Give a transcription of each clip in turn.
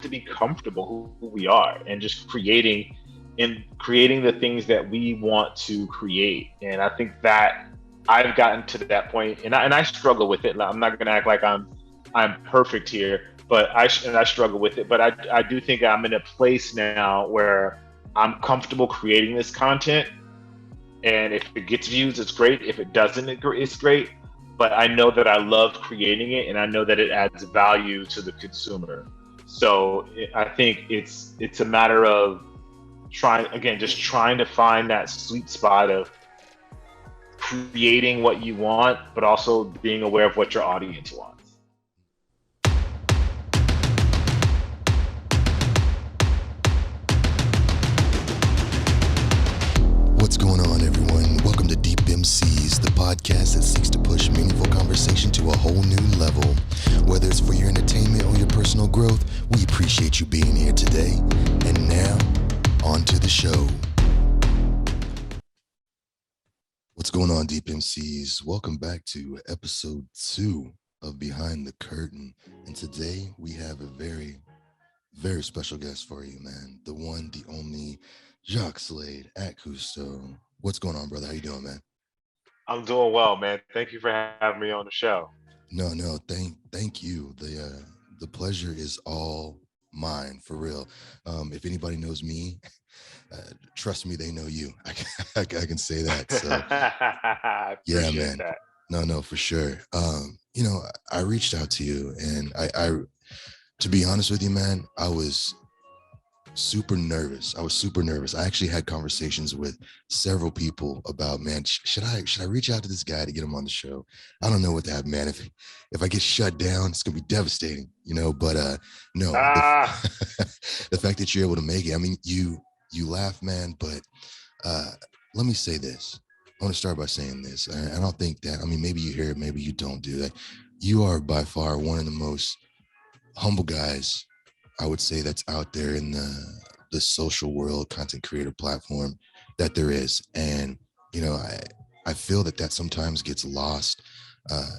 to be comfortable who we are and just creating the things that we want to create. And I think that I've gotten to that point, and I struggle with it. I'm not gonna act like I'm perfect here, but I struggle with it. But I do think I'm in a place now where I'm comfortable creating this content, and if it gets views, it's great. If it doesn't, it's great. But I know that I love creating it, and I know that it adds value to the consumer. So I think it's a matter of just trying to find that sweet spot of creating what you want, but also being aware of what your audience wants. What's going on, everyone? Welcome to Deep MCs, the podcast that seeks to push meaningful conversation to a whole new level. Whether it's for your entertainment or your personal growth, we appreciate you being here today. And now, on to the show. What's going on, Deep MCs? Welcome back to episode 2 of Behind the Curtain. And today we have a very, very special guest for you, man. The one, the only, Jacques Slade at Cousteau. What's going on, brother? How you doing, man? I'm doing well, man. Thank you for having me on the show. No, thank you. The pleasure is all mine, for real. If anybody knows me, trust me, they know you. I can say that. So I yeah, appreciate man. that. No, for sure. I reached out to you, and I to be honest with you, man, I was super nervous. I actually had conversations with several people about, man, should I reach out to this guy to get him on the show? I don't know what to have, man. If I get shut down, it's gonna be devastating, But no, Ah, the fact that you're able to make it. I mean, you laugh, man, but let me say this. I want to start by saying this. I don't think that. I mean, maybe you hear it, maybe you don't do that. You are by far one of the most humble guys, I would say, that's out there in the social world, content creator platform that there is. And I feel that sometimes gets lost,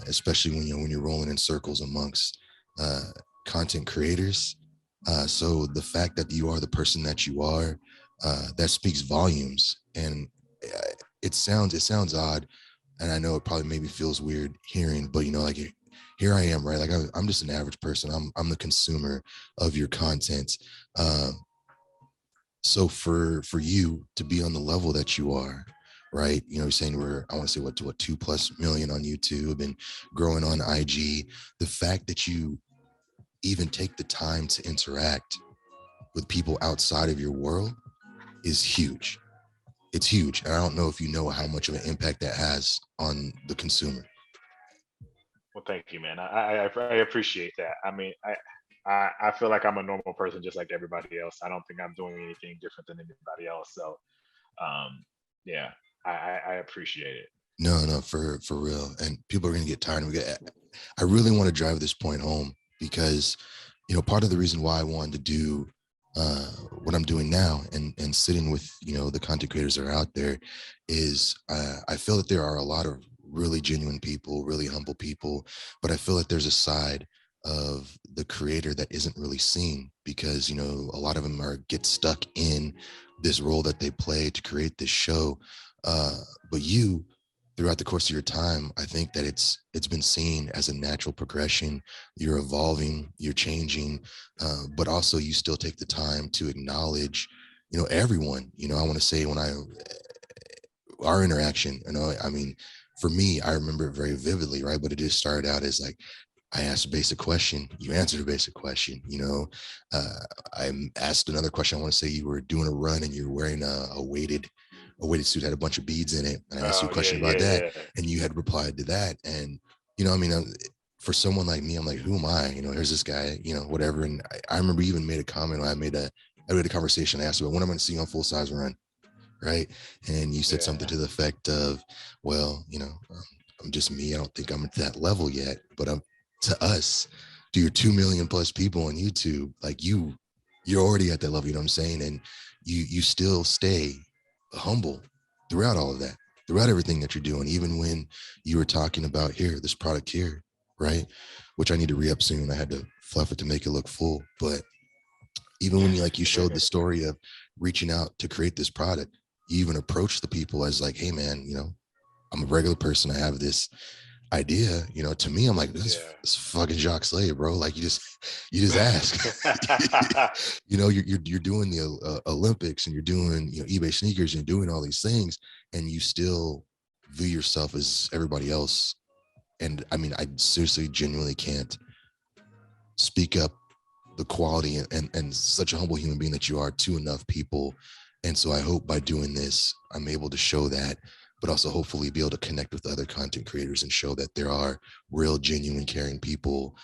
especially when you're rolling in circles amongst uh, content creators. So the fact that you are the person that you are, that speaks volumes. And it sounds odd, and I know it probably maybe feels weird hearing, but like, here I am, right? Like, I'm just an average person. I'm the consumer of your content. Um, so for you to be on the level that you are, right? You're saying I want to say what 2+ million on YouTube and growing on IG. The fact that you even take the time to interact with people outside of your world is huge. It's huge. And I don't know if you know how much of an impact that has on the consumer. well, thank you, man. I appreciate that. I mean, I feel like I'm a normal person just like everybody else. I don't think I'm doing anything different than anybody else. So, yeah, I appreciate it. No, for real. And people are gonna get tired. I really want to drive this point home because, part of the reason why I wanted to do what I'm doing now and sitting with the content creators that are out there is I feel that there are a lot of really genuine people, really humble people, but I feel that there's a side of the creator that isn't really seen because a lot of them get stuck in this role that they play to create this show. But you, throughout the course of your time, I think that it's been seen as a natural progression. You're evolving, you're changing, but also you still take the time to acknowledge everyone. I want to say, when our interaction, I mean, for me, I remember it very vividly, right? But it just started out as like, I asked a basic question, you answered a basic question. I asked another question. I want to say you were doing a run and you're wearing a weighted suit, had a bunch of beads in it, and I asked you a Oh yeah, question about yeah, that, yeah, and you had replied to that. And I mean, for someone like me, I'm like, who am I? Here's this guy, whatever. And I remember you even made a comment. I made a conversation. I asked about when I'm going to see you on Full Size Run, right? And you said something yeah. to the effect of, well, I'm just me. I don't think I'm at that level yet, but I'm to us, to your 2 million plus people on YouTube, like you're already at that level. You know what I'm saying? And you still stay humble throughout all of that, throughout everything that you're doing, even when you were talking about this product here, right? Which I need to re-up soon. I had to fluff it to make it look full, but Even when you showed the story of reaching out to create this product, you even approached the people as like, hey man, I'm a regular person. I have this idea, to me, I'm like, this fucking Jacques Slade, bro. Like you just ask. You're doing the Olympics, and you're doing eBay sneakers, and you're doing all these things, and you still view yourself as everybody else. And I mean, I seriously genuinely can't speak up the quality and such a humble human being that you are to enough people. And so I hope by doing this, I'm able to show that, but also hopefully be able to connect with other content creators and show that there are real, genuine, caring people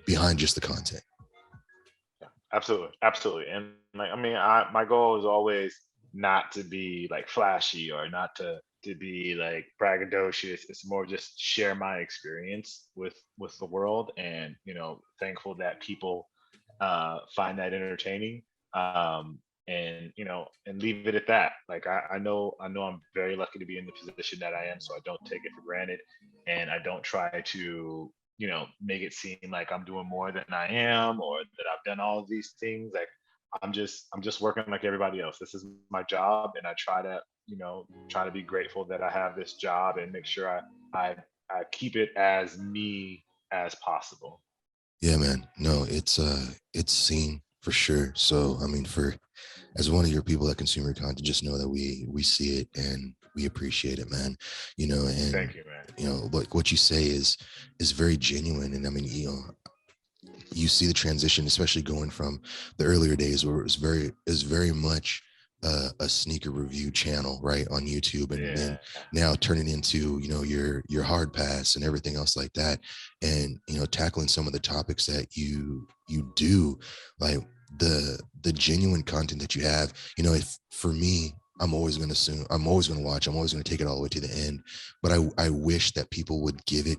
behind just the content. Absolutely. And like, I mean, my goal is always not to be like flashy or not to be like braggadocious. It's more just share my experience with the world, and thankful that people find that entertaining. And and leave it at that. Like I know I'm very lucky to be in the position that I am, so I don't take it for granted, and I don't try to make it seem like I'm doing more than I am, or that I've done all of these things. Like I'm just working like everybody else. This is my job, and I try to be grateful that I have this job, and make sure I keep it as me as possible. Yeah, man. No, it's seen for sure. So I mean, as one of your people that consume your content, just know that we see it and we appreciate it, man. And Thank you, man. what you say is very genuine. And I mean, you see the transition, especially going from the earlier days where it was very much a sneaker review channel, right, on YouTube, and then now turning into your hard pass and everything else like that, and tackling some of the topics that you do, like the genuine content that you have. If for me, I'm always going to watch, I'm always going to take it all the way to the end, but I wish that people would give it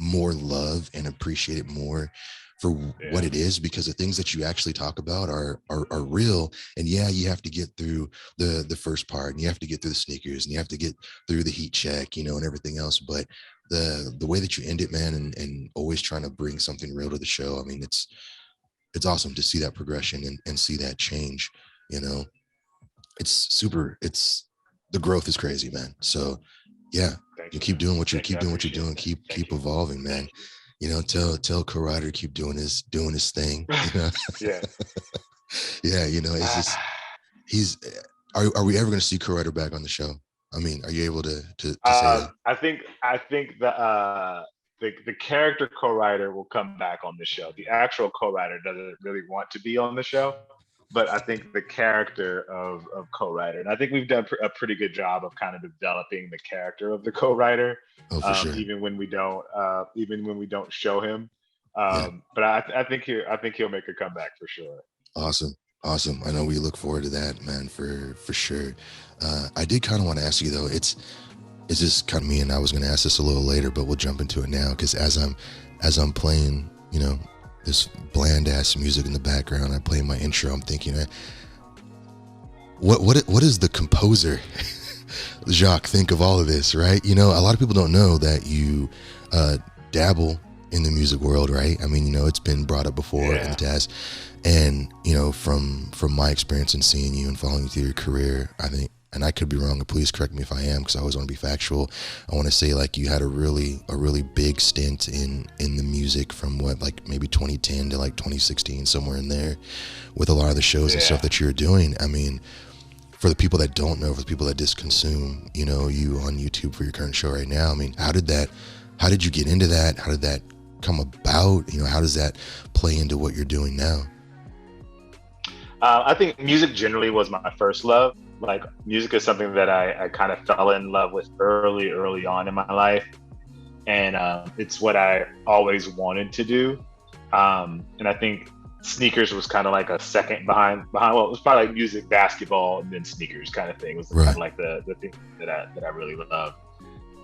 more love and appreciate it more for what it is, because the things that you actually talk about are real. And yeah, you have to get through the first part, and you have to get through the sneakers, and you have to get through the heat check, and everything else. But the way that you end it, man, and always trying to bring something real to the show. I mean, it's awesome to see that progression and see that change. It's the growth is crazy, man. So yeah, you keep doing what you're doing. Keep evolving, man. Tell CoWriter keep doing his thing. Yeah. Yeah, it's just are we ever going to see CoWriter back on the show? I mean, are you able to say that? I think the character CoWriter will come back on the show. The actual CoWriter doesn't really want to be on the show, but I think the character of CoWriter, and I think we've done a pretty good job of kind of developing the character of the CoWriter, sure. even when we don't show him. But I think he'll make a comeback for sure. Awesome. I know we look forward to that, man, for sure. I did kind of want to ask you though. It's just kind of me, and I was going to ask this a little later, but we'll jump into it now, because as I'm playing, this bland ass music in the background, I play my intro, I'm thinking, what is the composer Jacques think of all of this, right? A lot of people don't know that you dabble in the music world, right? I mean, it's been brought up before in the task, and from my experience and seeing you and following you through your career, I think, and I could be wrong, and please correct me if I am, because I always want to be factual. I want to say, like, you had a really big stint in the music from maybe 2010 to like 2016, somewhere in there, with a lot of the shows and stuff that you're doing. I mean, for the people that don't know, for the people that just consume, you on YouTube for your current show right now, I mean, how did you get into that? How did that come about? How does that play into what you're doing now? I think music generally was my first love. Like, music is something that I kind of fell in love with early on in my life, and it's what I always wanted to do. And I think sneakers was kind of like a second behind. Well, it was probably like music, basketball, and then sneakers kind of thing. It was kind of like the thing that I really loved.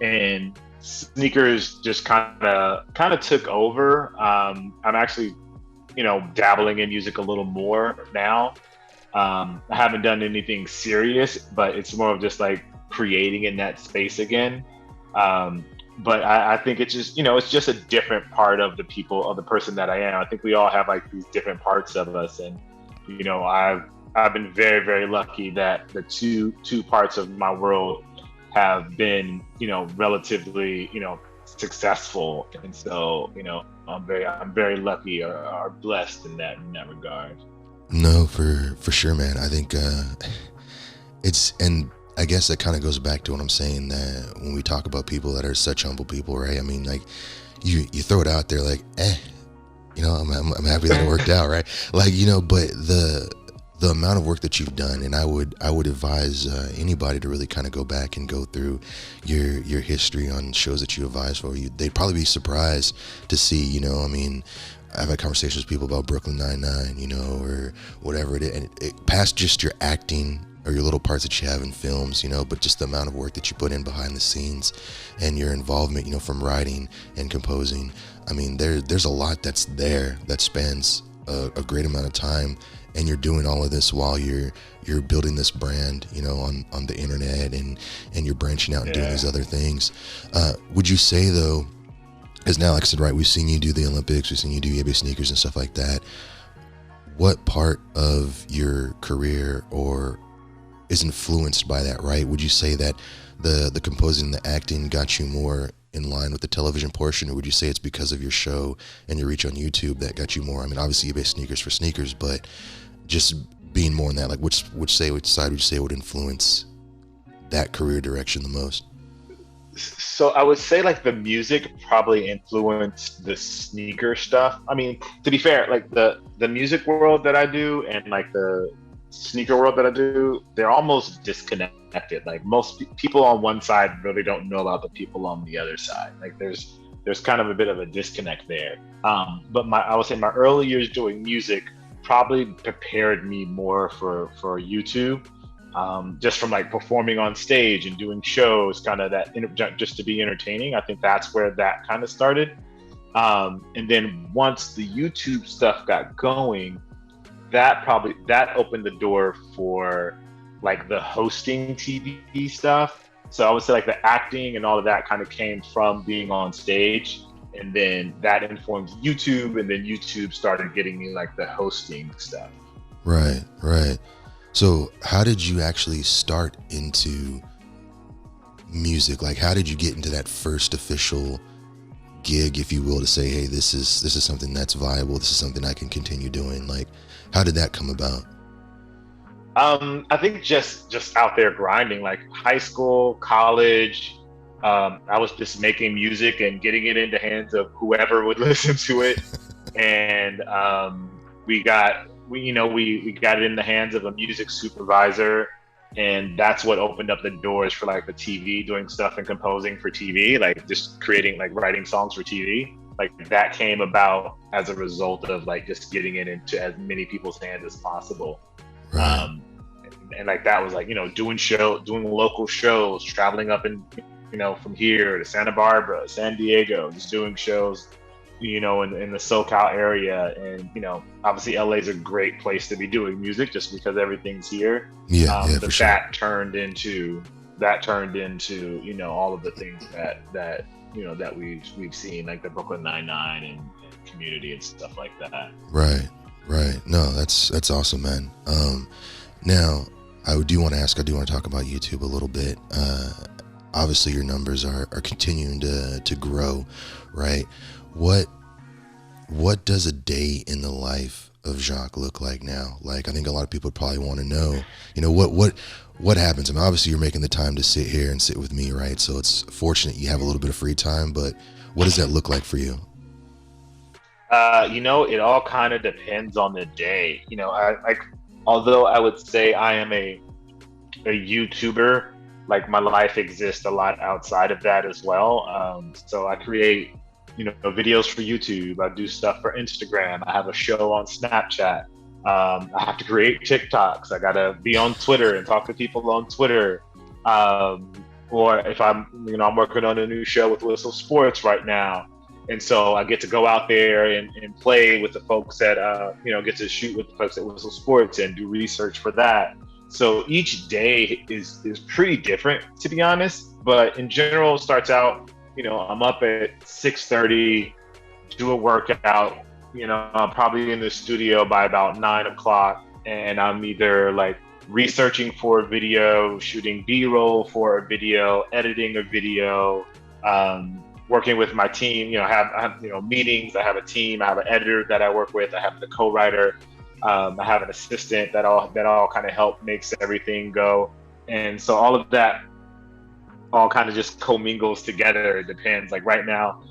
And sneakers just kind of took over. I'm actually, dabbling in music a little more now. I haven't done anything serious, but it's more of just like creating in that space again. but I think it's just, it's just a different part of the person that I am. I think we all have like these different parts of us, and I've been very, very lucky that the two parts of my world have been, relatively, successful, and so, I'm very lucky, or blessed in that regard. No, for sure, man. I think and I guess that kind of goes back to what I'm saying, that when we talk about people that are such humble people, right? I mean, like you throw it out there like, I'm happy that it worked out, right? Like, but the amount of work that you've done, and I would advise anybody to really kind of go back and go through your history on shows that you advised for. They'd probably be surprised to see, I mean, I've had conversations with people about Brooklyn Nine-Nine, or whatever it is, and it past just your acting or your little parts that you have in films, but just the amount of work that you put in behind the scenes and your involvement, from writing and composing. I mean, there's a lot that's there that spans a great amount of time, and you're doing all of this while you're building this brand, on the internet, and you're branching out and doing these other things. Would you say though, because now, like I said, right, we've seen you do the Olympics, we've seen you do eBay sneakers and stuff like that. What part of your career or is influenced by that, right? Would you say that the composing and the acting got you more in line with the television portion, or would you say it's because of your show and your reach on YouTube that got you more? I mean, obviously eBay sneakers for sneakers, but just being more in that, like which side would you say would influence that career direction the most? So I would say like the music probably influenced the sneaker stuff. I mean, to be fair, like the music world that I do and like the sneaker world that I do, they're almost disconnected. Like most people on one side really don't know about the people on the other side. Like there's kind of a bit of a disconnect there. But I would say my early years doing music probably prepared me more for YouTube, just from like performing on stage and doing shows, kind of just to be entertaining. I think that's where that kind of started. And then once the YouTube stuff got going, that opened the door for like the hosting TV stuff. So I would say like the acting and all of that kind of came from being on stage, and then that informed YouTube, and then YouTube started getting me like the hosting stuff. Right. So how did you actually start into music? Like, how did you get into that first official gig, if you will, to say, hey, this is something that's viable, this is something I can continue doing? Like, how did that come about? I think just out there grinding, like high school, college. I was just making music and getting it into hands of whoever would listen to it, and we got it in the hands of a music supervisor, and that's what opened up the doors for like the TV, doing stuff and composing for TV, like just creating, like writing songs for TV. Like that came about as a result of like just getting it into as many people's hands as possible. Right. And like that was like, doing local shows, traveling up from here to Santa Barbara, San Diego, just doing shows, in the SoCal area. And, obviously LA is a great place to be doing music just because everything's here. For sure. That turned into, all of the things that we've seen, like the Brooklyn Nine-Nine and Community and stuff like that. Right. No, that's awesome, man. Now I do want to talk about YouTube a little bit. Obviously your numbers are continuing to grow, right? What does a day in the life of Jacques look like now? Like, I think a lot of people probably want to know, what happens? I mean, obviously you're making the time to sit here and sit with me, right? So it's fortunate you have a little bit of free time, but what does that look like for you? It all kind of depends on the day. Although I would say I am a YouTuber, like my life exists a lot outside of that as well. So I create, videos for YouTube. I do stuff for Instagram. I have a show on Snapchat. I have to create TikToks. I gotta be on Twitter and talk to people on Twitter. Or if I'm working on a new show with Whistle Sports right now. And so I get to go out there and play with the folks that, get to shoot with the folks at Whistle Sports and do research for that. So each day is pretty different, to be honest. But in general, it starts out, I'm up at 6:30, do a workout. I'm probably in the studio by about 9 o'clock, and I'm either like researching for a video, shooting B-roll for a video, editing a video, working with my team. I have meetings. I have a team. I have an editor that I work with. I have the co-writer. I have an assistant that all kind of help makes everything go. And so all of that all kind of just commingles together. It depends. Like right now,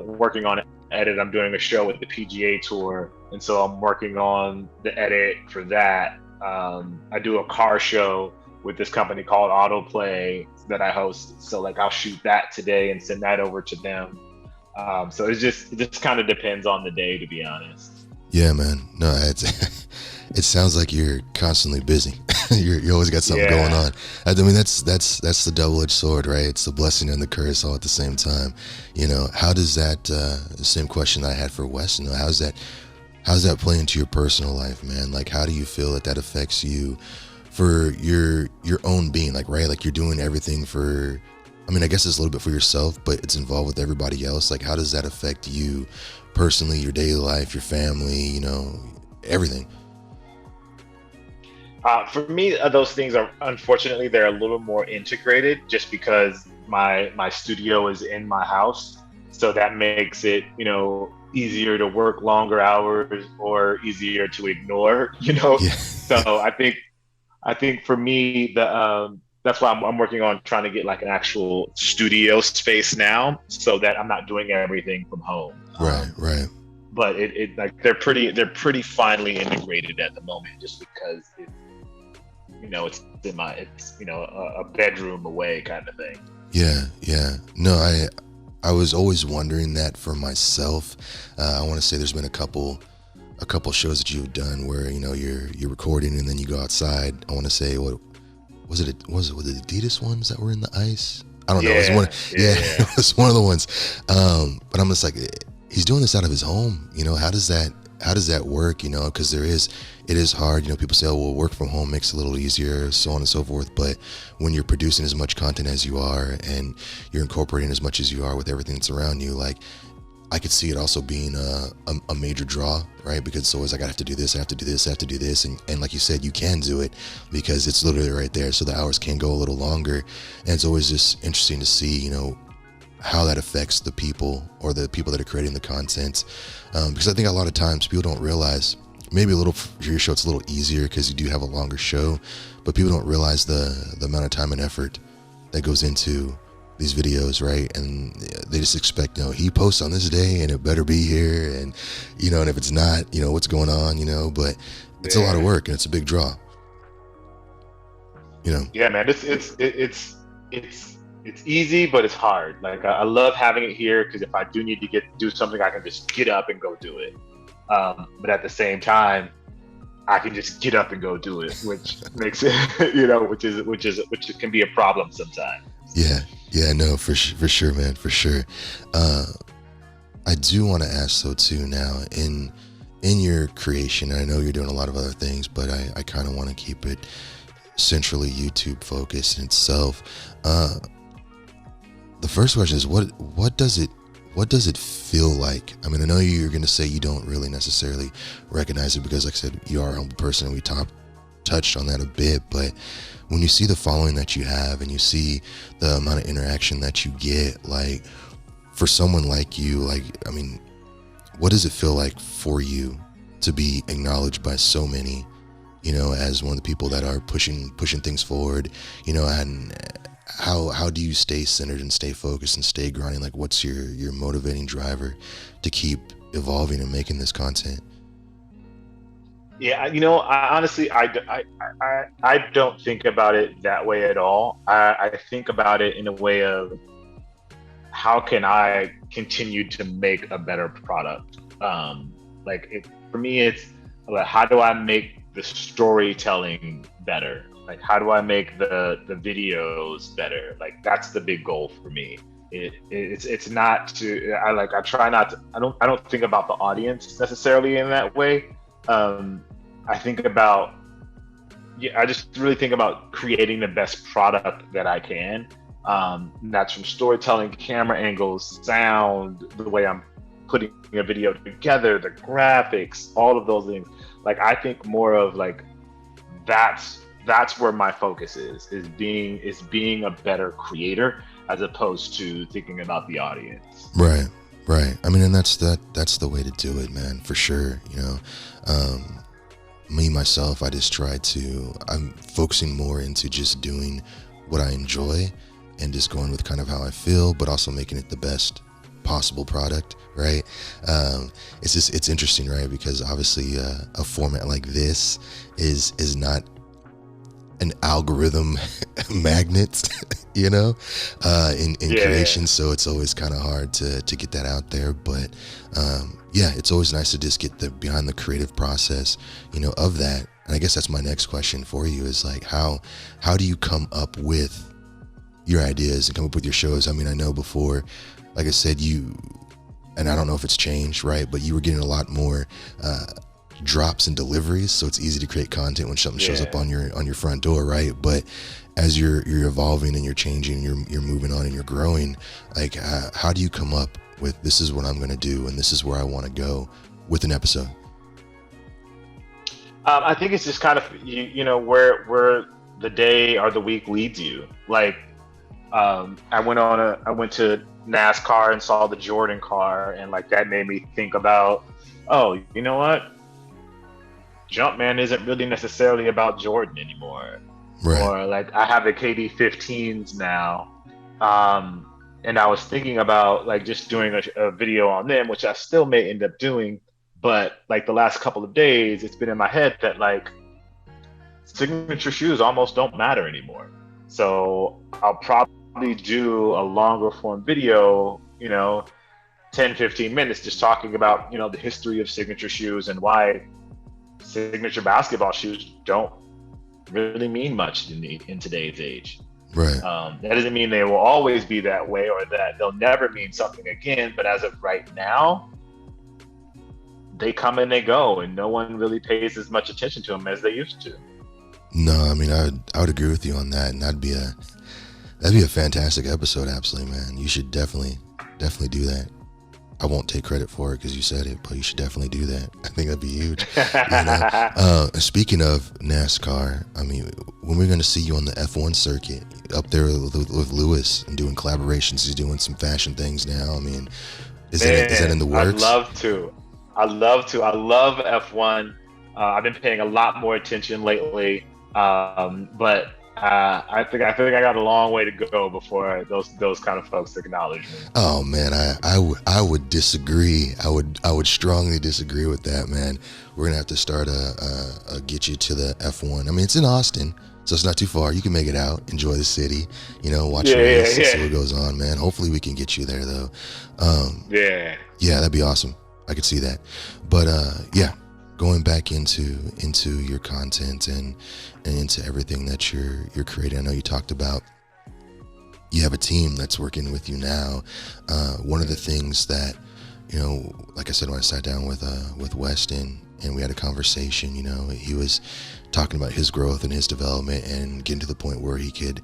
working on edit. I'm doing a show with the PGA Tour, and so I'm working on the edit for that. I do a car show with this company called Autoplay that I host. So like I'll shoot that today and send that over to them. So it just kind of depends on the day, to be honest. Yeah, man. No, it sounds like you're constantly busy. You always got something going on. I mean, that's the double-edged sword, right? It's the blessing and the curse all at the same time. How does that same question I had for Wes? How's that play into your personal life, man? Like, how do you feel that affects you for your own being? Like, right? Like you're doing everything for. I mean, I guess it's a little bit for yourself, but it's involved with everybody else. Like, how does that affect you personally, your daily life, your family, everything? For me, those things are unfortunately they're a little more integrated, just because my studio is in my house, so that makes it easier to work longer hours or easier to ignore. Yeah. So I think for me that's why I'm working on trying to get like an actual studio space now, so that I'm not doing everything from home. Right. But it like they're pretty finely integrated at the moment, just because it's a bedroom away kind of thing. Yeah. No, I was always wondering that for myself. I want to say there's been a couple shows that you've done where you're recording and then you go outside. I want to say what was it the Adidas ones that were in the ice? I don't know. It was one. Yeah, it was one of the ones. But I'm just like, he's doing this out of his home. How does that work? Because it is hard. People say, oh, well, work from home makes it a little easier, so on and so forth. But when you're producing as much content as you are and you're incorporating as much as you are with everything that's around you, like, I could see it also being a major draw, right? Because it's always like, I have to do this, I have to do this, I have to do this. And like you said, you can do it because it's literally right there. So the hours can go a little longer. And it's always just interesting to see, how that affects the people or the people that are creating the content. Because I think a lot of times people don't realize, maybe a little for your show, it's a little easier because you do have a longer show, but people don't realize the amount of time and effort that goes into these videos, right? And they just expect, he posts on this day and it better be here, and and if it's not, what's going on, but it's a lot of work and it's a big draw. Yeah, man, it's easy, but it's hard. Like I love having it here because if I do need to do something, I can just get up and go do it. But at the same time, I can just get up and go do it, which makes it, which can be a problem sometimes. Yeah, no, for sure, man, for sure. I do want to ask though too now in your creation, I know you're doing a lot of other things, but I kind of want to keep it centrally YouTube focused in itself. The first question is what does it feel like? I mean, I know you're going to say you don't really necessarily recognize it because, like I said, you are a humble person and we touched on that a bit, but when you see the following that you have and you see the amount of interaction that you get, like for someone like you, like, I mean, what does it feel like for you to be acknowledged by so many, as one of the people that are pushing things forward, and how do you stay centered and stay focused and stay grinding? Like, what's your motivating driver to keep evolving and making this content? Yeah, I honestly, I don't think about it that way at all. I think about it in a way of how can I continue to make a better product. For me, it's like, how do I make the storytelling better? Like, how do I make the videos better? Like, that's the big goal for me. It's not to, I try not to, I don't think about the audience necessarily in that way. I just really think about creating the best product that I can. And that's from storytelling, camera angles, sound, the way I'm putting a video together, the graphics, all of those things. Like I think more of like that's where my focus is being a better creator as opposed to thinking about the audience. Right, right. I mean, and that's the way to do it, man, for sure. You know, me myself, I'm focusing more into just doing what I enjoy and just going with kind of how I feel, but also making it the best possible product, right? It's interesting, right? Because obviously a format like this is not an algorithm magnet, you know, in creation. So it's always kind of hard to get that out there. But yeah, it's always nice to just get behind the creative process, you know, of that. And I guess that's my next question for you is like, how do you come up with your ideas and come up with your shows? I mean, I know before, like I said, and I don't know if it's changed, right? But you were getting a lot more drops and deliveries, so it's easy to create content when something shows up on your front door, right? But as you're evolving and you're changing, you're moving on and you're growing, like how do you come up with this is what I'm going to do and this is where I want to go with an episode? I think it's just kind of you know where the day or the week leads you. Like I went to NASCAR and saw the Jordan car, and like that made me think about, oh, you know what? Jumpman isn't really necessarily about Jordan anymore. Right. Or like I have the KD 15s now, and I was thinking about like just doing a video on them, which I still may end up doing. But like the last couple of days, it's been in my head that like signature shoes almost don't matter anymore. So I'll probably do a longer form video, you know, 10, 15 minutes, just talking about, you know, the history of signature shoes and why signature basketball shoes don't really mean much in today's age. Right. That doesn't mean they will always be that way or that they'll never mean something again. But as of right now, they come and they go, and no one really pays as much attention to them as they used to. No, I mean, I would agree with you on that, and that'd be a fantastic episode. Absolutely, man. You should definitely do that. I won't take credit for it because you said it, but you should definitely do that. I think that'd be huge. You know? Speaking of NASCAR, I mean, when we're going to see you on the F1 circuit up there with Lewis and doing collaborations, he's doing some fashion things now. I mean, is that in the works? I'd love to. I love F1. I've been paying a lot more attention lately, but I think I got a long way to go before those kind of folks acknowledge me. Oh man, I would disagree. I would strongly disagree with that, man. We're gonna have to start a get you to the F1. I mean, it's in Austin, so it's not too far. You can make it out, enjoy the city, you know, watch the race, see what goes on, man. Hopefully we can get you there though. Yeah, that'd be awesome. I could see that. But yeah, going back into your content and into everything that you're creating. I know you talked about you have a team that's working with you now. One of the things that, you know, like I said, when I sat down with Weston and we had a conversation, you know, he was talking about his growth and his development and getting to the point where he could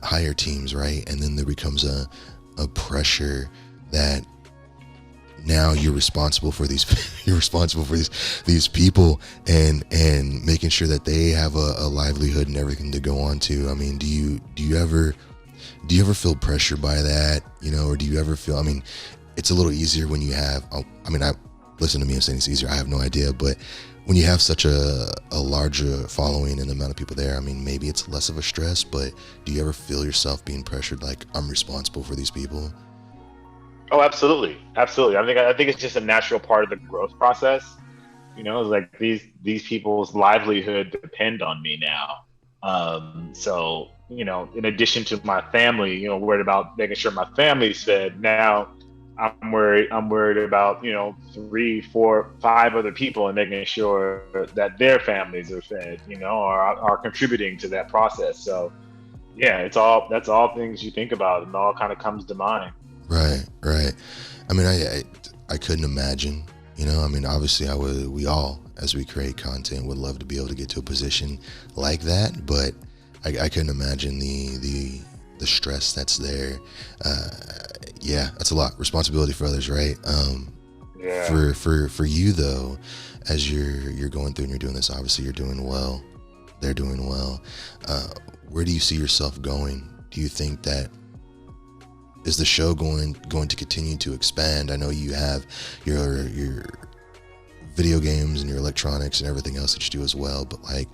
hire teams, right? And then there becomes a pressure that now you're responsible for these people and making sure that they have a livelihood and everything to go on to. I mean, do you ever feel pressure by that, you know, or do you ever feel, I mean, it's a little easier when you have, listen to me, I'm saying it's easier, I have no idea, but when you have such a larger following and the amount of people there, I mean, maybe it's less of a stress, but do you ever feel yourself being pressured, like I'm responsible for these people? Oh, absolutely. I think it's just a natural part of the growth process. You know, it's like these people's livelihood depend on me now. So, you know, in addition to my family, you know, worried about making sure my family's fed. Now I'm worried about, you know, 3, 4, 5 other people and making sure that their families are fed, you know, or are contributing to that process. So yeah, that's all things you think about and all kind of comes to mind. Right. I mean, I couldn't imagine, you know, I mean, obviously we all, as we create content, would love to be able to get to a position like that, but I couldn't imagine the the stress that's there. Yeah, that's a lot. Responsibility for others, right? Yeah. For you though, as you're going through and you're doing this, obviously you're doing well. They're doing well. Where do you see yourself going? Do you think that is the show going to continue to expand? I know you have your video games and your electronics and everything else that you do as well, but like,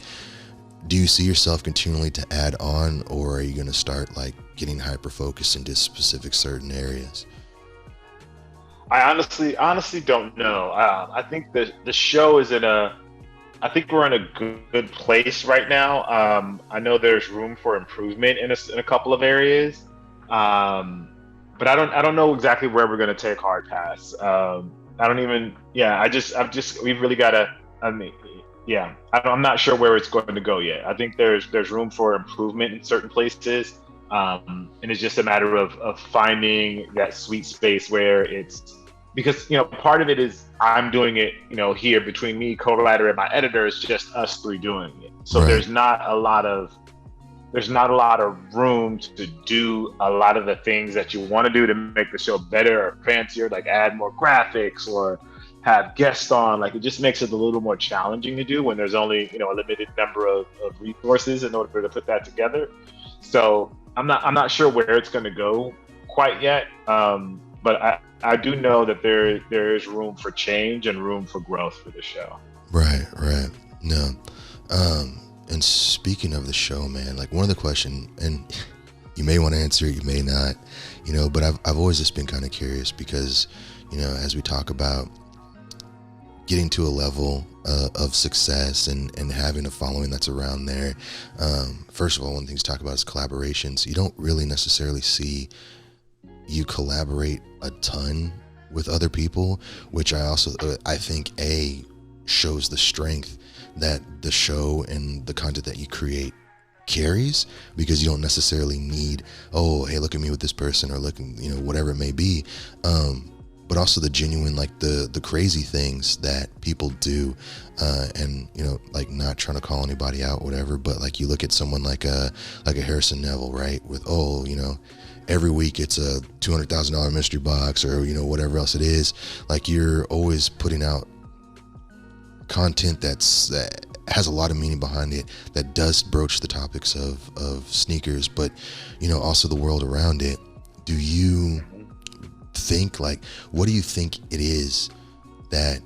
do you see yourself continually to add on, or are you going to start like getting hyper focused into specific certain areas? I honestly don't know. I think the show is I think we're in a good place right now. I know there's room for improvement in a couple of areas, but I don't know exactly where we're going to take Hard Pass. I don't even. Yeah, I've just we've really got to. I mean, yeah, I'm not sure where it's going to go yet. I think there's room for improvement in certain places, and it's just a matter of finding that sweet space where it's because part of it is I'm doing it here between me, co-writer, and my editor. It's just us three doing it. So Right. there's not a lot of room to do a lot of the things that you want to do to make the show better or fancier, like add more graphics or have guests on. Like, it just makes it a little more challenging to do when there's only a limited number of resources in order to put that together. So I'm not sure where it's going to go quite yet, but I do know that there is room for change and room for growth for the show. Right. No. And speaking of the show, man, like one of the question, and you may want to answer it, you may not, but I've always just been kind of curious because, as we talk about getting to a level of success and having a following that's around there. First of all, one thing to talk about is collaborations. You don't really necessarily see you collaborate a ton with other people, which I think shows the strength that the show and the content that you create carries, because you don't necessarily need, oh, hey, look at me with this person, or look, whatever it may be. But also the genuine, like the crazy things that people do, and like, not trying to call anybody out, whatever, but like you look at someone like a Harrison Neville, right? With every week it's a $200,000 mystery box, or whatever else it is. Like, you're always putting out content that has a lot of meaning behind it, that does broach the topics of sneakers, but also the world around it. Do you think, like, what do you think it is that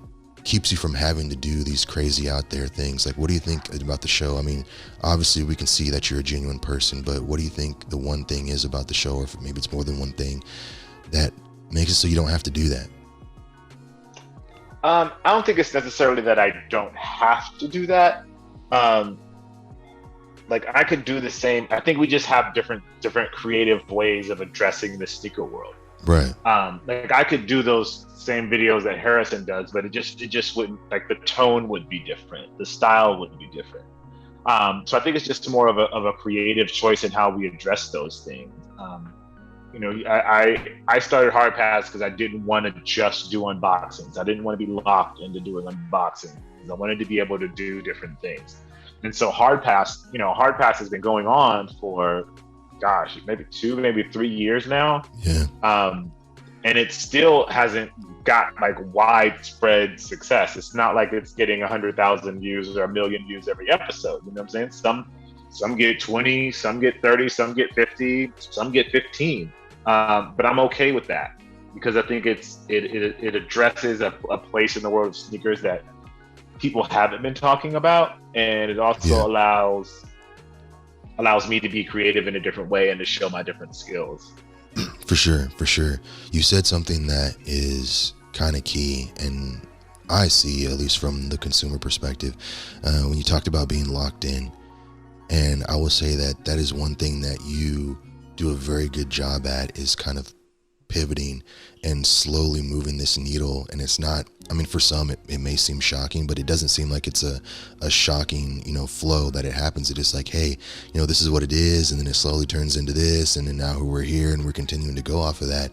keeps you from having to do these crazy out there things? Like, what do you think about the show? I mean, obviously we can see that you're a genuine person, but what do you think the one thing is about the show, or if maybe it's more than one thing, that makes it so you don't have to do that? I don't think it's necessarily that I don't have to do that. Like, I could do the same. I think we just have different creative ways of addressing the sneaker world. Right. Like, I could do those same videos that Harrison does, but it just wouldn't, like, the tone would be different, the style would be different. So I think it's just more of a creative choice in how we address those things. I started Hard Pass because I didn't want to just do unboxings. I didn't want to be locked into doing unboxing. I wanted to be able to do different things. And so Hard Pass has been going on for, gosh, maybe 2, maybe 3 years now. Yeah. And it still hasn't got like widespread success. It's not like it's getting 100,000 views or 1 million views every episode. You know what I'm saying? Some get 20, some get 30, some get 50, some get 15. But I'm okay with that, because I think it addresses a place in the world of sneakers that people haven't been talking about, and it also allows me to be creative in a different way and to show my different skills. For sure. You said something that is kind of key, and I see, at least from the consumer perspective, when you talked about being locked in. And I will say that is one thing that you do a very good job at, is kind of pivoting and slowly moving this needle. And it's not, I mean, for some it may seem shocking, but it doesn't seem like it's a shocking, flow that it happens. It's just like, hey, this is what it is. And then it slowly turns into this. And then now we're here and we're continuing to go off of that.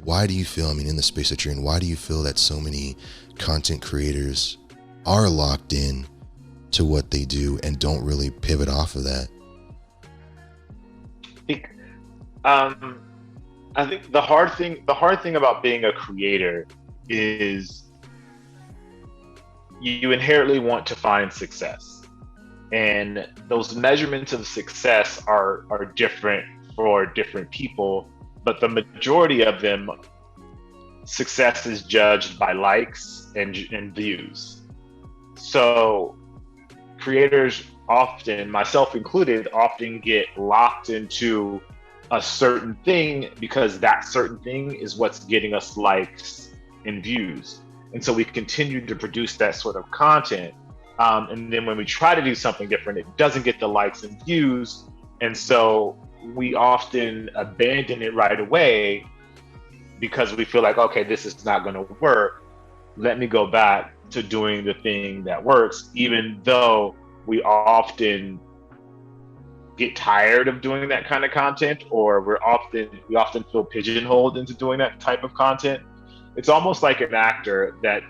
Why do you feel, I mean, in the space that you're in, why do you feel that so many content creators are locked in to what they do and don't really pivot off of that? Um, I think the hard thing about being a creator is you inherently want to find success, and those measurements of success are different for different people, but the majority of them, success is judged by likes and views. So creators often, myself included, often get locked into a certain thing because that certain thing is what's getting us likes and views. And so we continue to produce that sort of content. And then when we try to do something different, it doesn't get the likes and views. And so we often abandon it right away because we feel like, okay, this is not going to work. Let me go back to doing the thing that works, even though we often get tired of doing that kind of content, or we often feel pigeonholed into doing that type of content. It's almost like an actor that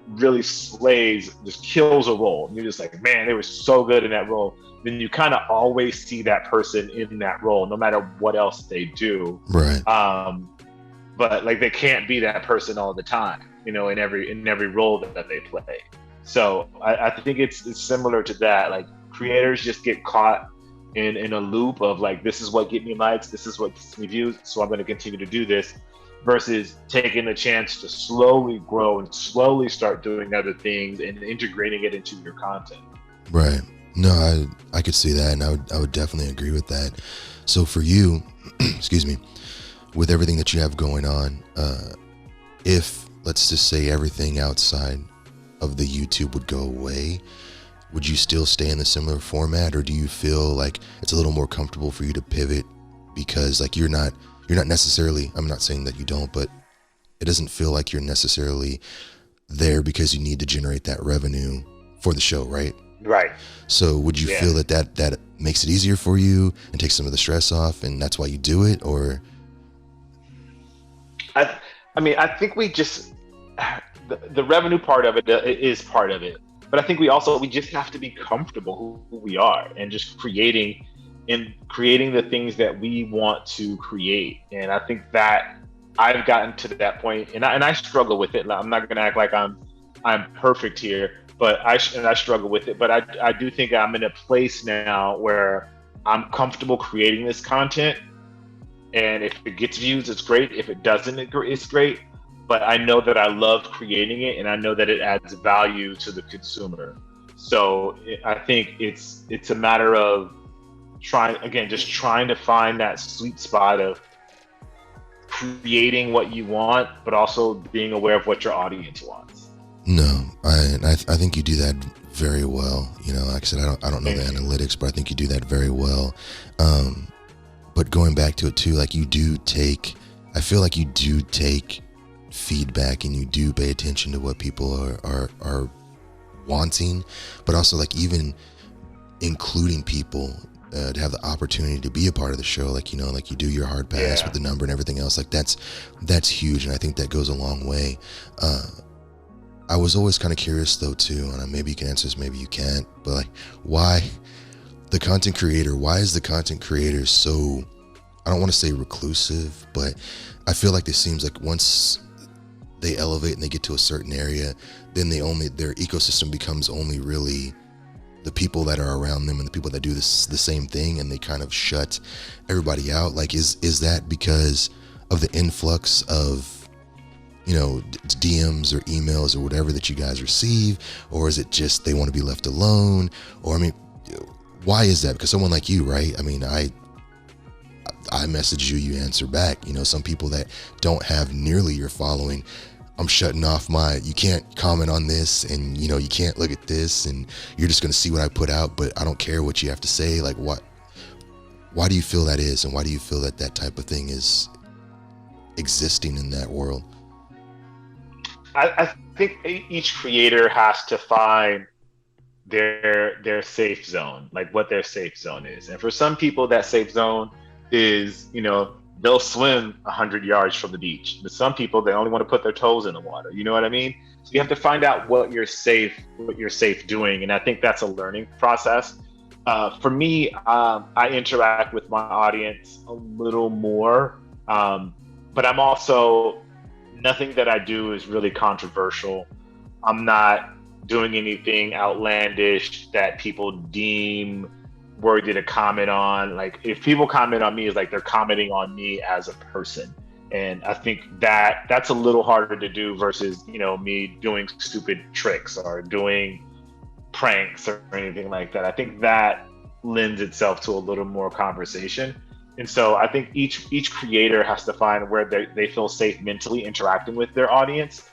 really slays, just kills a role, and you're just like, man, they were so good in that role. Then you kind of always see that person in that role, no matter what else they do. Right. But like they can't be that person all the time, in every role that they play. So I think it's similar to that. Like creators just get caught in a loop of like, this is what gets me likes, this is what gets me views, so I'm going to continue to do this, versus taking the chance to slowly grow and slowly start doing other things and integrating it into your content. Right. No, I could see that, and I would definitely agree with that. So for you, excuse me, with everything that you have going on, if let's just say everything outside of the YouTube would go away, would you still stay in the similar format, or do you feel like it's a little more comfortable for you to pivot because like you're not necessarily, I'm not saying that you don't, but it doesn't feel like you're necessarily there because you need to generate that revenue for the show, right? Right. So would you feel that makes it easier for you and takes some of the stress off, and that's why you do it? Or I think we just the revenue part of it is part of it, but I think we just have to be comfortable who we are and just creating the things that we want to create. And I think that I've gotten to that point, and I struggle with it. I'm not going to act like I'm perfect here, but I struggle with it. But I do think I'm in a place now where I'm comfortable creating this content, and if it gets views, it's great. If it doesn't, it's great. But I know that I love creating it, and I know that it adds value to the consumer. So I think it's a matter of trying to find that sweet spot of creating what you want, but also being aware of what your audience wants. No, I think you do that very well. Like I said, I don't know the analytics, but I think you do that very well. But going back to it too, like I feel like you do take feedback and you do pay attention to what people are wanting, but also like even including people to have the opportunity to be a part of the show, like like you do your hard pass with the number and everything else, like that's huge, and I think that goes a long way. I was always kind of curious though too, and maybe you can answer this, maybe you can't, but like why is the content creator so, I don't want to say reclusive, but I feel like it seems like once they elevate and they get to a certain area, then their ecosystem becomes only really the people that are around them and the people that do the same thing, and they kind of shut everybody out. Like is that because of the influx of DMs or emails or whatever that you guys receive, or is it just they want to be left alone? Or why is that? Because someone like you, right? I message you, you answer back. Some people that don't have nearly your following, I'm shutting off you can't comment on this, and you can't look at this, and you're just going to see what I put out, but I don't care what you have to say. Like why do you feel that is, and why do you feel that type of thing is existing in that world? I think each creator has to find their safe zone, like what their safe zone is. And for some people, that safe zone is, they'll swim 100 yards from the beach. But some people, they only want to put their toes in the water. You know what I mean? So you have to find out what you're safe doing. And I think that's a learning process. For me, I interact with my audience a little more, but I'm also nothing that I do is really controversial. I'm not doing anything outlandish that people deem worthy to comment on. Like if people comment on me, it's like they're commenting on me as a person. And I think that that's a little harder to do versus, me doing stupid tricks or doing pranks or anything like that. I think that lends itself to a little more conversation. And so I think each creator has to find where they feel safe mentally interacting with their audience,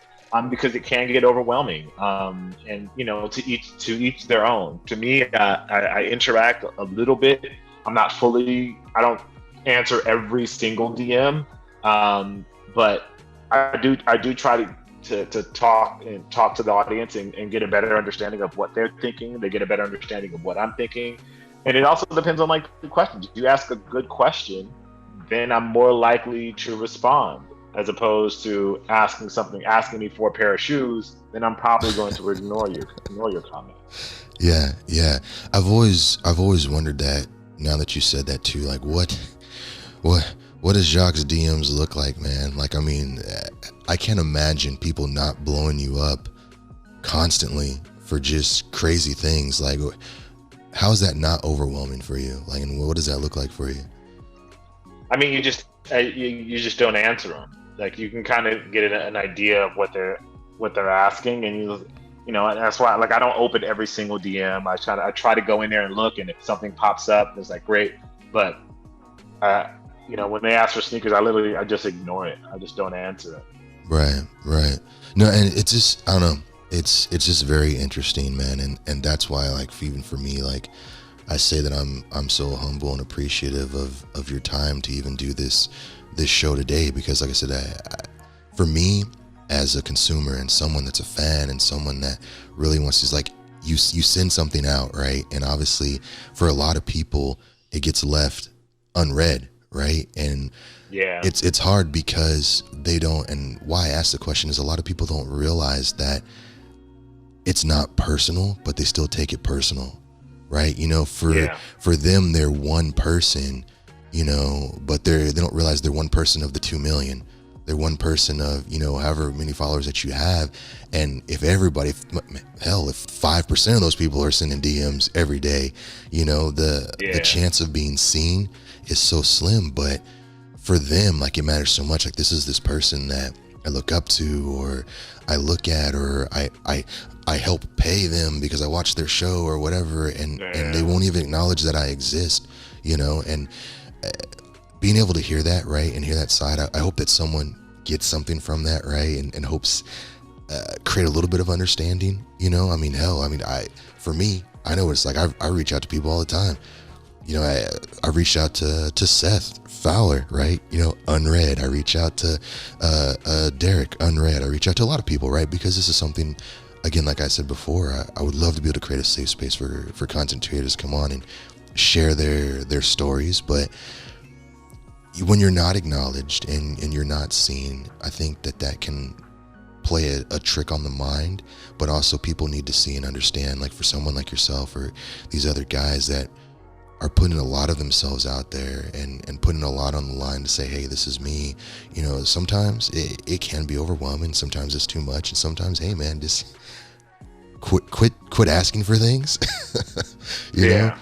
because it can get overwhelming. And to each their own. To me, I interact a little bit. I'm not fully. I don't answer every single DM, but I do try to talk to the audience and get a better understanding of what they're thinking. They get a better understanding of what I'm thinking, and it also depends on like the questions. If you ask a good question, then I'm more likely to respond, as opposed to asking me for a pair of shoes, then I'm probably going to ignore your comment. Yeah, yeah. I've always wondered that. Now that you said that too, like what does Jacques' DMs look like, man? Like, I mean, I can't imagine people not blowing you up constantly for just crazy things. Like, how is that not overwhelming for you? Like, and what does that look like for you? I mean, you just don't answer them. Like you can kind of get an idea of what they're asking, and that's why like I don't open every single DM. I try to go in there and look, and if something pops up, it's like great. But when they ask for sneakers, I just ignore it. I just don't answer it. Right, right. No, and it's just, I don't know. It's just very interesting, man, and that's why, like, even for me, like, I say that I'm so humble and appreciative of your time to even do this show today, because, like I said, for me as a consumer and someone that's a fan and someone that really wants to, like, you send something out, right, and obviously for a lot of people it gets left unread, right, and Yeah. it's hard because they don't. And why I ask the question is a lot of people don't realize that it's not personal, but they still take it personal, right? For them, they're one person, but they don't realize they're one person of the 2 million. They're one person of, however many followers that you have. And if everybody, if 5% of those people are sending DMs every day, the chance of being seen is so slim. But for them, like, it matters so much. Like, this is this person that I look up to, or I look at, or I help pay them because I watch their show or whatever, and they won't even acknowledge that I exist, and being able to hear that, right, and hear that side, I hope that someone gets something from that, right, and hopes create a little bit of understanding, I mean, for me, I know what it's like. I reach out to people all the time. I reached out to Seth Fowler, right? Unread. I reach out to Derek, unread. I reach out to a lot of people, right? Because this is something, again, like I said before, I would love to be able to create a safe space for content creators to come on and share their stories. But when you're not acknowledged and you're not seen, I think that can play a trick on the mind. But also people need to see and understand, like for someone like yourself or these other guys that are putting a lot of themselves out there and putting a lot on the line to say, hey, this is me. Sometimes it can be overwhelming. Sometimes it's too much. And sometimes, hey man, just quit asking for things. you know,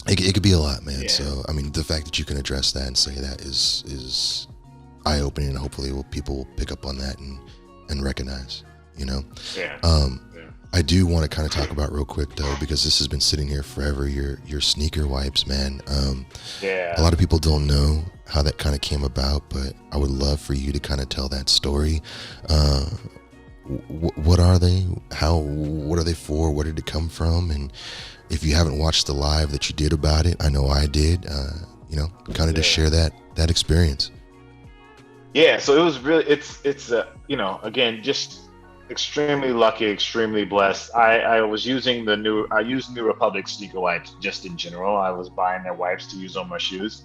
it could be a lot, man. So, I mean, the fact that you can address that and say that is eye opening, and hopefully people will pick up on that and recognize, I do want to kind of talk about real quick though, because this has been sitting here forever. Your sneaker wipes, man. A lot of people don't know how that kind of came about, but I would love for you to kind of tell that story. What are they? What are they for? Where did it come from? And if you haven't watched the live that you did about it, I know I did. Kind of to share that experience. Yeah. So it was really, it's again, just extremely lucky, extremely blessed. I used New Republic sneaker wipes just in general. I was buying their wipes to use on my shoes.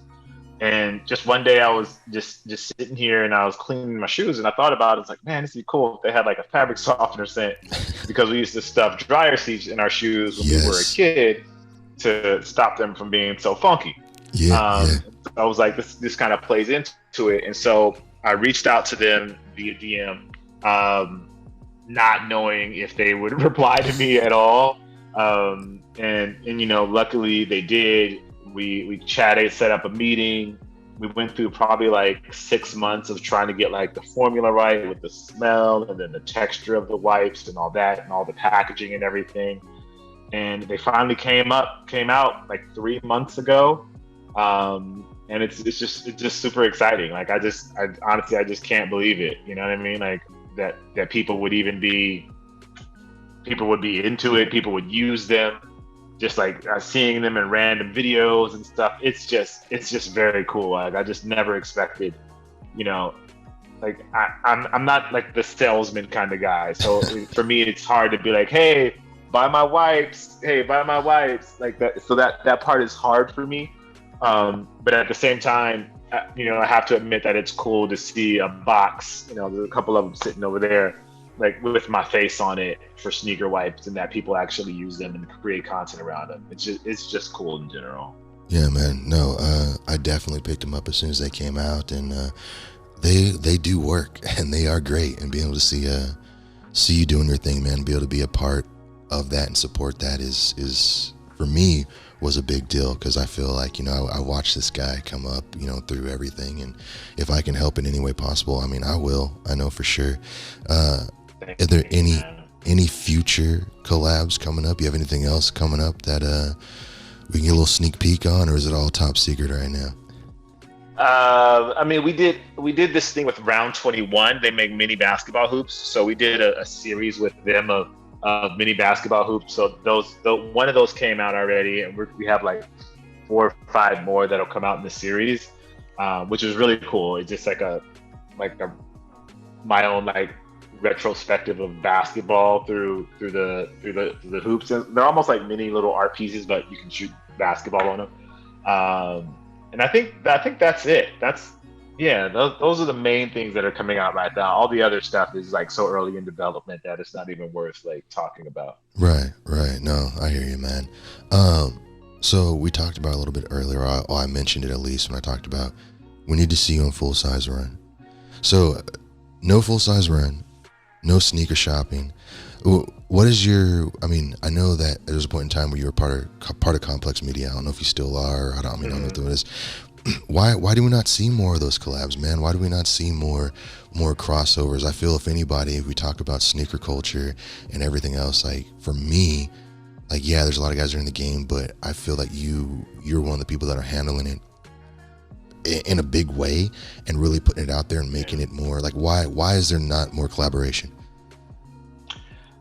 And just one day I was just sitting here and I was cleaning my shoes, and I thought about it. It's like, man, this would be cool if they had like a fabric softener scent, because we used to stuff dryer seats in our shoes when we were a kid. to stop them from being so funky. Yeah, yeah. So I was like, this kind of plays into it, and so I reached out to them via DM, not knowing if they would reply to me at all. And luckily they did. We chatted, set up a meeting. We went through probably like 6 months of trying to get like the formula right with the smell and then the texture of the wipes and all that and all the packaging and everything. And they finally came out like 3 months ago. And it's just super exciting. Like I honestly I just can't believe it. You know what I mean? Like that people would be into it. People would use them. Just like seeing them in random videos and stuff. It's just very cool. Like I just never expected, like I'm not like the salesman kind of guy. So for me, it's hard to be like, hey, buy my wipes. Hey, buy my wipes. Like that. So that part is hard for me. But at the same time, I have to admit that it's cool to see a box. There's a couple of them sitting over there, like with my face on it for sneaker wipes, and that people actually use them and create content around them. It's just cool in general. Yeah, man. No, I definitely picked them up as soon as they came out, and they do work, and they are great. And being able to see you doing your thing, man, be able to be a part of that and support that is for me was a big deal, because I feel like I watched this guy come up through everything, and if I can help in any way possible, I mean I will. I know for sure. Are there any future collabs coming up? You have anything else coming up that we can get a little sneak peek on, or is it all top secret right now? I mean, we did this thing with Round 21. They make mini basketball hoops, so we did a series with them of mini basketball hoops. So one of those came out already, and we have like 4 or 5 more that'll come out in the series, which is really cool. It's just like my own like retrospective of basketball through the hoops. And they're almost like mini little art pieces, but you can shoot basketball on them. And I think that's it. Those are the main things that are coming out right now. All the other stuff is like so early in development that it's not even worth like talking about. Right. No, I hear you, man. So we talked about a little bit earlier, or I mentioned it at least when I talked about we need to see you on Full Size Run. So no Full Size Run, no sneaker shopping. What is I know that there was a point in time where you were part of Complex Media. I don't know if you still are. I don't know what it is. Why do we not see more of those collabs, man? Why do we not see more crossovers? I feel if we talk about sneaker culture and everything else, like for me, like there's a lot of guys that are in the game, but I feel like you're one of the people that are handling it in a big way and really putting it out there and making it more like why is there not more collaboration?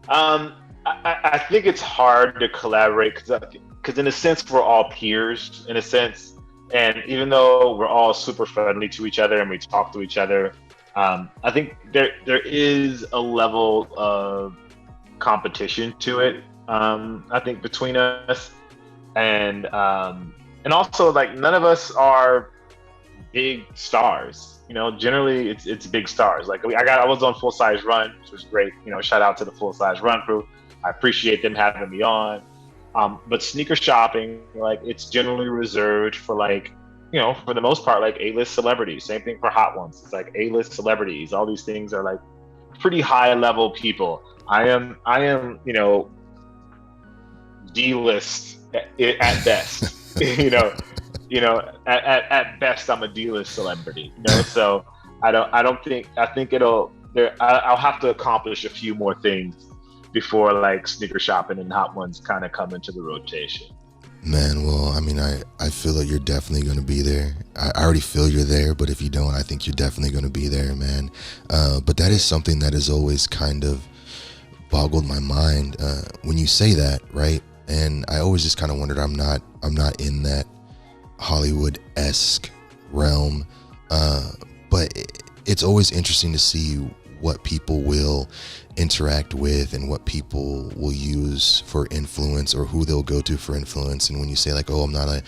I think it's hard to collaborate because in a sense we're all peers in a sense, and even though we're all super friendly to each other and we talk to each other, I think there is a level of competition to it. I think between us, and also like none of us are big stars. Generally it's big stars. Like I was on Full Size Run, which was great. Shout out to the Full Size Run crew. I appreciate them having me on. But sneaker shopping, like it's generally reserved for like, for the most part, like A-list celebrities. Same thing for Hot Ones. It's like A-list celebrities. All these things are like pretty high level people. I am, D-list at best. At best I'm a D-list celebrity. So I think I'll have to accomplish a few more things before like sneaker shopping and Hot Ones kind of come into the rotation. Man, well, I mean, I feel that you're definitely going to be there. I already feel you're there, but if you don't, I think you're definitely going to be there, man. But that is something that has always kind of boggled my mind when you say that, right? And I always just kind of wondered, I'm not in that Hollywood-esque realm, but it's always interesting to see what people will interact with and what people will use for influence, or who they'll go to for influence. And when you say like, oh, I'm not an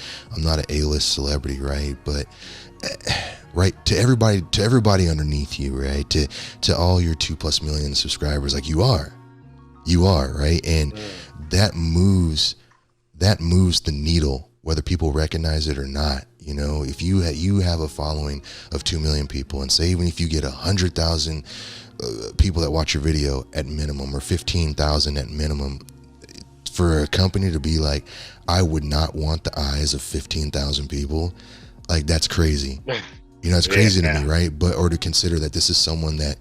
A-list celebrity, right? But right, to everybody underneath you, right, to all your 2+ million subscribers, like you are right, and that moves that moves the needle, whether people recognize it or not. You know, if you have a following of 2 million people, and say even if you get 100,000 people that watch your video at minimum, or 15,000 at minimum, for a company to be like, I would not want the eyes of 15,000 people, like, that's crazy. You know, it's crazy to me, right? But, or to consider that this is someone that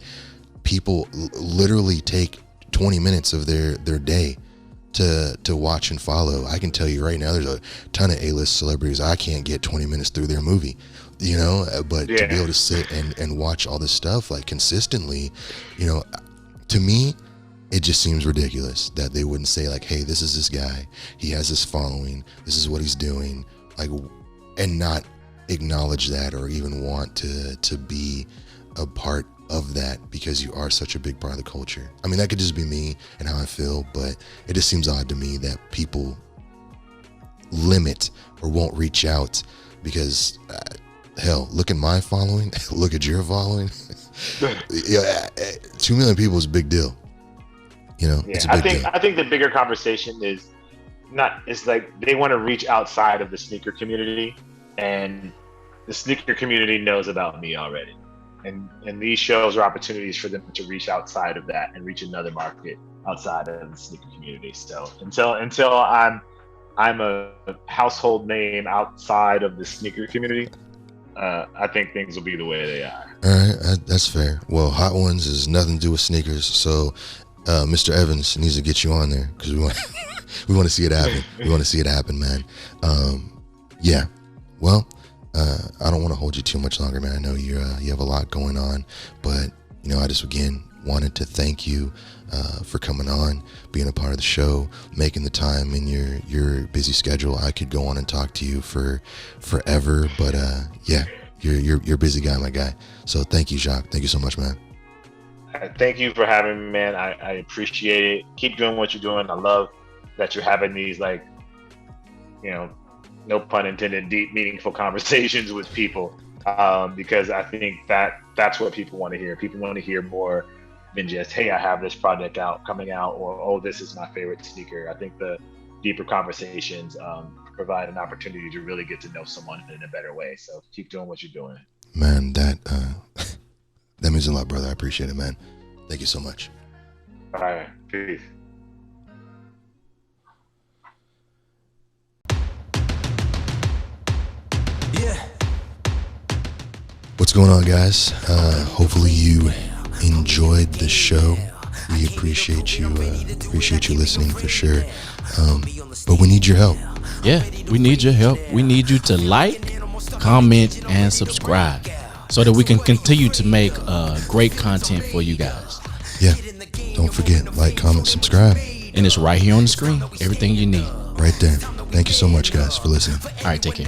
people literally take 20 minutes of their day to watch and follow. I can tell you right now, there's a ton of A-list celebrities I can't get 20 minutes through their movie, you know, but to be able to sit and watch all this stuff like consistently, you know, to me, it just seems ridiculous that they wouldn't say like, hey, this is this guy, he has this following, this is what he's doing, like, and not acknowledge that or even want to be a part of that, because you are such a big part of the culture. I mean, that could just be me and how I feel, but it just seems odd to me that people limit or won't reach out, because hell, look at my following, look at your following. 2 million people is a big deal. You know, it's a big deal. I think the bigger conversation is not, it's like they want to reach outside of the sneaker community, and the sneaker community knows about me already. And these shows are opportunities for them to reach outside of that and reach another market outside of the sneaker community. So until I'm a household name outside of the sneaker community, I think things will be the way they are. All right, that's fair. Well, Hot Ones is nothing to do with sneakers, so Mr. Evans needs to get you on there, because we want to see it happen. We want to see it happen, man. Yeah. Well, I don't want to hold you too much longer, man. I know you have a lot going on, but you know, I just again wanted to thank you for coming on, being a part of the show, making the time in your busy schedule. I could go on and talk to you for forever, but yeah, you're a busy guy, my guy. So thank you, Jacques. Thank you so much, man. Thank you for having me, man. I appreciate it. Keep doing what you're doing. I love that you're having these, like, you know, no pun intended, deep, meaningful conversations with people, because I think that's what people want to hear. People want to hear more than just, hey, I have this project coming out, or, oh, this is my favorite sneaker. I think the deeper conversations provide an opportunity to really get to know someone in a better way. So keep doing what you're doing. Man, that means a lot, brother. I appreciate it, man. Thank you so much. All right, peace. What's going on, guys? Hopefully you enjoyed the show. We appreciate you listening for sure. But we need your help. Yeah, we need your help. We need you to like, comment, and subscribe so that we can continue to make great content for you guys. Yeah, don't forget, like, comment, subscribe. And it's right here on the screen. Everything you need. Right there. Thank you so much, guys, for listening. All right, take care.